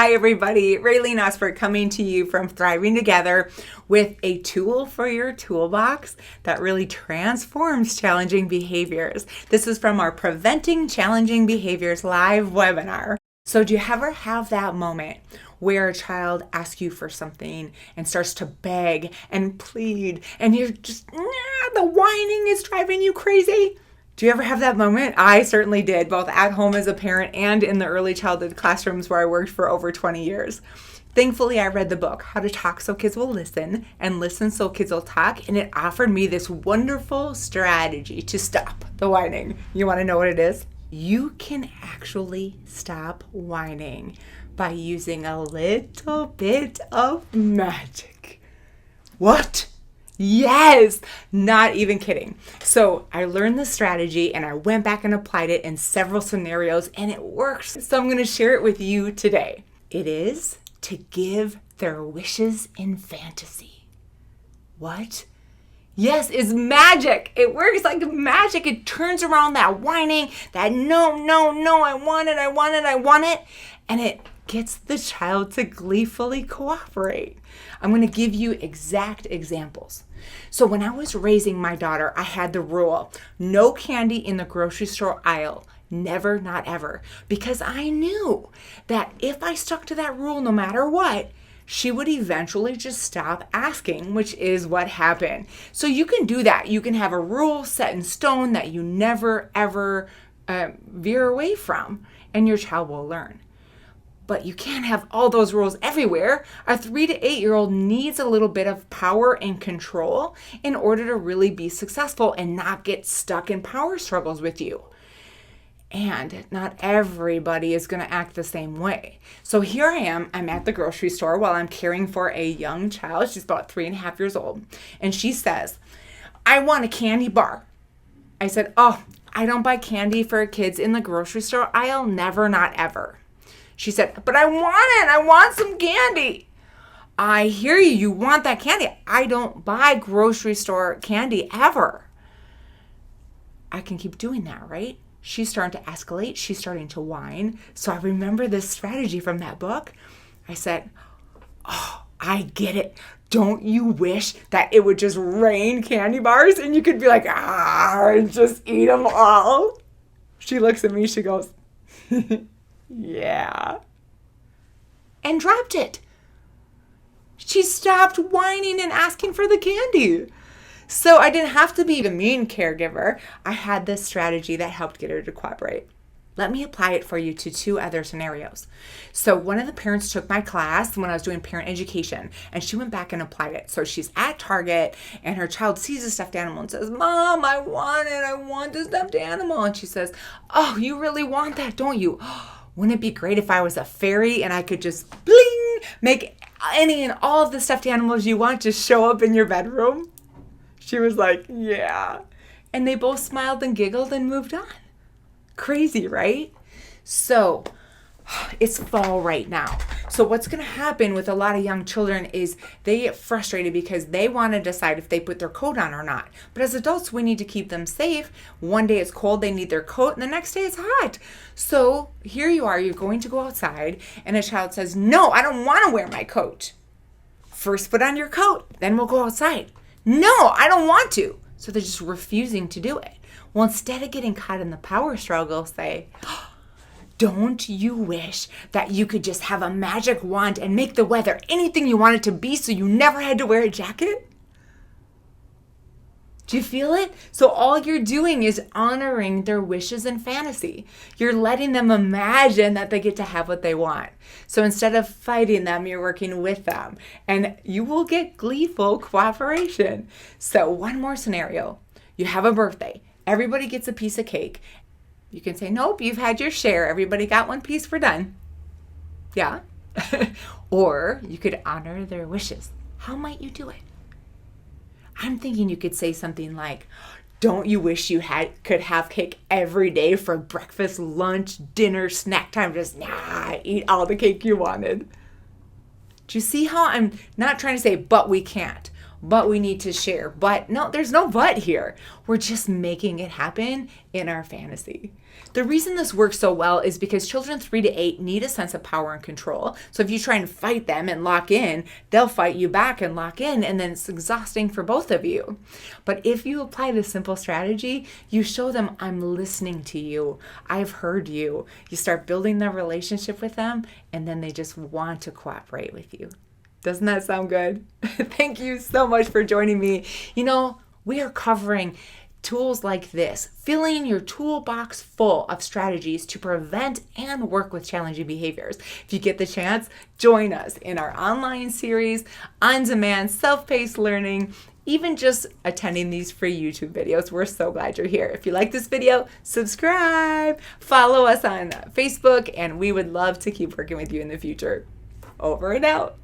Hi everybody, Raylene Osberg coming to you from Thriving Together with a tool for your toolbox that really transforms challenging behaviors. This is from our Preventing Challenging Behaviors live webinar. So do you ever have that moment where a child asks you for something and starts to beg and plead and you're just, the whining is driving you crazy? Do you ever have that moment? I certainly did, both at home as a parent and in the early childhood classrooms where I worked for over 20 years. Thankfully, I read the book, How to Talk So Kids Will Listen, and Listen So Kids Will Talk, and it offered me this wonderful strategy to stop the whining. You want to know what it is? You can actually stop whining by using a little bit of magic. What? Yes, not even kidding. So I learned the strategy and I went back and applied it in several scenarios and it works. So I'm going to share it with you today. It is to give their wishes in fantasy. What? Yes, it's magic. It works like magic. It turns around that whining, that no, I want it. And it gets the child to gleefully cooperate. I'm going to give you exact examples. So when I was raising my daughter, I had the rule, no candy in the grocery store aisle. Never, not ever. Because I knew that if I stuck to that rule no matter what, she would eventually just stop asking, which is what happened. So you can do that. You can have a rule set in stone that you never, ever veer away from, and your child will learn. But you can't have all those rules everywhere. A 3 to 8-year-old needs a little bit of power and control in order to really be successful and not get stuck in power struggles with you. And not everybody is going to act the same way. So here I am. I'm at the grocery store while I'm caring for a young child. She's about 3.5 years old. And she says, I want a candy bar. I said, oh, I don't buy candy for kids in the grocery store aisle. Never, not ever. She said, but I want it. I want some candy. I hear you. You want that candy. I don't buy grocery store candy ever. I can keep doing that, right? She's starting to escalate. She's starting to whine. So I remember this strategy from that book. I said, oh, I get it. Don't you wish that it would just rain candy bars and you could be like, and just eat them all? She looks at me. She goes, yeah. And dropped it. She stopped whining and asking for the candy. So I didn't have to be the mean caregiver. I had this strategy that helped get her to cooperate. Let me apply it for you to 2 other scenarios. So one of the parents took my class when I was doing parent education, and she went back and applied it. So she's at Target, and her child sees a stuffed animal and says, Mom, I want it. I want the stuffed animal. And she says, oh, you really want that, don't you? Wouldn't it be great if I was a fairy and I could just bling, make any and all of the stuffed animals you want just show up in your bedroom? She was like, yeah. And they both smiled and giggled and moved on. Crazy, right? So it's fall right now. So what's going to happen with a lot of young children is they get frustrated because they want to decide if they put their coat on or not. But as adults, we need to keep them safe. One day it's cold, they need their coat, and the next day it's hot. So here you are, you're going to go outside, and a child says, no, I don't want to wear my coat. First put on your coat, then we'll go outside. No, I don't want to. So they're just refusing to do it. Well, instead of getting caught in the power struggle, say, don't you wish that you could just have a magic wand and make the weather anything you want it to be so you never had to wear a jacket? Do you feel it? So all you're doing is honoring their wishes and fantasy. You're letting them imagine that they get to have what they want. So instead of fighting them, you're working with them. And you will get gleeful cooperation. So one more scenario. You have a birthday. Everybody gets a piece of cake. You can say, nope, you've had your share. Everybody got one piece, we're done. Yeah? Or you could honor their wishes. How might you do it? I'm thinking you could say something like, don't you wish you could have cake every day for breakfast, lunch, dinner, snack time? Just eat all the cake you wanted. Do you see how I'm not trying to say, but we can't, but we need to share. But no, there's no but here. We're just making it happen in our fantasy. The reason this works so well is because children 3 to 8 need a sense of power and control. So if you try and fight them and lock in, they'll fight you back and lock in, and then it's exhausting for both of you. But if you apply this simple strategy, you show them, I'm listening to you. I've heard you. You start building the relationship with them, and then they just want to cooperate with you. Doesn't that sound good? Thank you so much for joining me. We are covering tools like this, filling your toolbox full of strategies to prevent and work with challenging behaviors. If you get the chance, join us in our online series, on-demand, self-paced learning, even just attending these free YouTube videos. We're so glad you're here. If you like this video, subscribe, follow us on Facebook, and we would love to keep working with you in the future. Over and out.